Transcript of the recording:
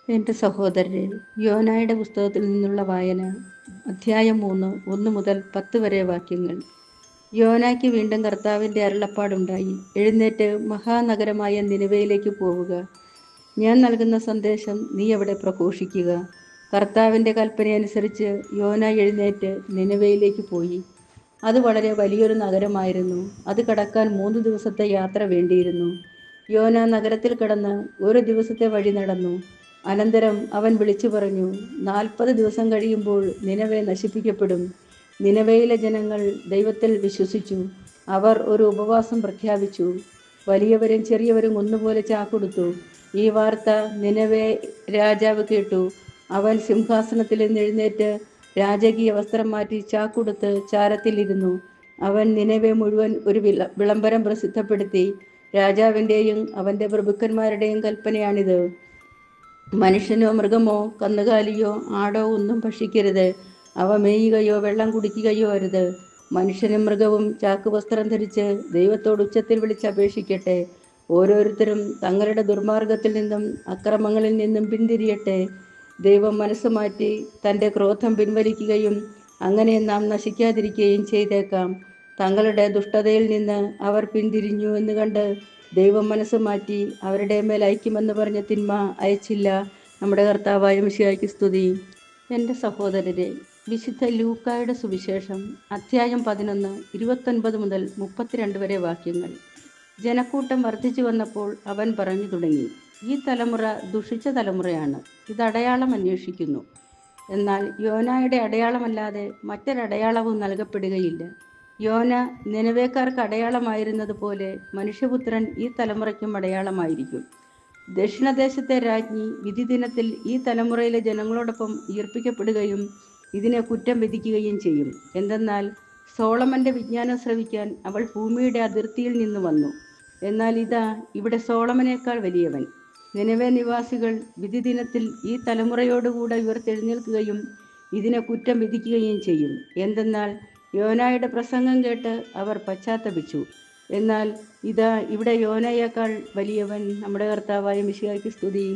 എൻ്റെ സഹോദരരെ, യോനായുടെ പുസ്തകത്തിൽ നിന്നുള്ള വായന. അധ്യായം 3, 1 മുതൽ 10 വരെ വാക്യങ്ങൾ. യോനായ്ക്ക് വീണ്ടും കർത്താവിൻ്റെ അരുളപ്പാടുണ്ടായി. എഴുന്നേറ്റ് മഹാനഗരമായ നിനിവേയിലേക്ക് പോവുക. ഞാൻ നൽകുന്ന സന്ദേശം നീ അവിടെ പ്രഘോഷിക്കുക. കർത്താവിൻ്റെ കൽപ്പനയനുസരിച്ച് യോന എഴുന്നേറ്റ് നിനിവേയിലേക്ക് പോയി. അത് വളരെ വലിയൊരു നഗരമായിരുന്നു. അത് കടക്കാൻ 3 ദിവസത്തെ യാത്ര വേണ്ടിയിരുന്നു. യോന നഗരത്തിൽ കിടന്ന് 1 ദിവസത്തെ വഴി നടന്നു. അനന്തരം അവൻ വിളിച്ചു പറഞ്ഞു, 40 ദിവസം കഴിയുമ്പോൾ നിനവെ നശിപ്പിക്കപ്പെടും. നിനവയിലെ ജനങ്ങൾ ദൈവത്തിൽ വിശ്വസിച്ചു. അവർ ഒരു ഉപവാസം പ്രഖ്യാപിച്ചു. വലിയവരും ചെറിയവരും ഒന്നുപോലെ ചാക്കൊടുത്തു. ഈ വാർത്ത നിനവെ രാജാവ് കേട്ടു. അവൻ സിംഹാസനത്തിൽ നിന്ന് എഴുന്നേറ്റ് രാജകീയ വസ്ത്രം മാറ്റി ചാക്കുടുത്ത് ചാരത്തിലിരുന്നു. അവൻ നിനവെ മുഴുവൻ ഒരു വിളംബരം പ്രസിദ്ധപ്പെടുത്തി. രാജാവിൻ്റെയും അവൻ്റെ പ്രഭുക്കന്മാരുടെയും കൽപ്പനയാണിത്. മനുഷ്യനോ മൃഗമോ കന്നുകാലിയോ ആടോ ഒന്നും ഭക്ഷിക്കരുത്. അവ മേയുകയോ വെള്ളം കുടിക്കുകയോ അരുത്. മനുഷ്യനും മൃഗവും ചാക്കുവസ്ത്രം ധരിച്ച് ദൈവത്തോട് ഉച്ചത്തിൽ വിളിച്ചപേക്ഷിക്കട്ടെ. ഓരോരുത്തരും തങ്ങളുടെ ദുർമാർഗത്തിൽ നിന്നും അക്രമങ്ങളിൽ നിന്നും പിന്തിരിയട്ടെ. ദൈവം മനസ്സ് മാറ്റി തൻ്റെ ക്രോധം പിൻവലിക്കുകയും അങ്ങനെ നാം നശിക്കാതിരിക്കുകയും ചെയ്തേക്കാം. തങ്ങളുടെ ദുഷ്ടതയിൽ നിന്ന് അവർ പിന്തിരിഞ്ഞു എന്ന് കണ്ട് ദൈവം മനസ്സ് മാറ്റി അവരുടെ മേൽ അയക്കുമെന്ന് പറഞ്ഞ തിന്മ അയച്ചില്ല. നമ്മുടെ കർത്താവായ മിശിഹായ്ക്ക് സ്തുതി. എൻ്റെ സഹോദരരെ, വിശുദ്ധ ലൂക്കായുടെ സുവിശേഷം അധ്യായം 11, 29 മുതൽ 32 വരെ വാക്യങ്ങൾ. ജനക്കൂട്ടം വർദ്ധിച്ചു വന്നപ്പോൾ അവൻ പറഞ്ഞു തുടങ്ങി, ഈ തലമുറ ദുഷിച്ച തലമുറയാണ്. ഇത് അടയാളം അന്വേഷിക്കുന്നു. എന്നാൽ യോനായുടെ അടയാളമല്ലാതെ മറ്റൊരടയാളവും നൽകപ്പെടുകയില്ല. യോന നിനവേക്കാർക്ക് അടയാളമായിരുന്നത് പോലെ മനുഷ്യപുത്രൻ ഈ തലമുറയ്ക്കും അടയാളമായിരിക്കും. ദക്ഷിണദേശത്തെ രാജ്ഞി വിധി ദിനത്തിൽ ഈ തലമുറയിലെ ജനങ്ങളോടൊപ്പം ഉയർപ്പിക്കപ്പെടുകയും ഇതിനെ കുറ്റം വിധിക്കുകയും ചെയ്യും. എന്തെന്നാൽ സോളമൻ്റെ വിജ്ഞാനം ശ്രവിക്കാൻ അവൾ ഭൂമിയുടെ അതിർത്തിയിൽ നിന്ന് വന്നു. എന്നാൽ ഇതാ, ഇവിടെ സോളമനേക്കാൾ വലിയവൻ. നിനവേ നിവാസികൾ വിധി ദിനത്തിൽ ഈ തലമുറയോടുകൂടെ ഉയർത്തെഴുന്നേൽക്കുകയും ഇതിനെ കുറ്റം വിധിക്കുകയും ചെയ്യും. എന്തെന്നാൽ യോനായുടെ പ്രസംഗം കേട്ട് അവർ പശ്ചാത്തപിച്ചു. എന്നാൽ ഇതാ, ഇവിടെ യോനയേക്കാൾ വലിയവൻ. നമ്മുടെ കർത്താവായ മിശിഹായ്ക്ക് സ്തുതി.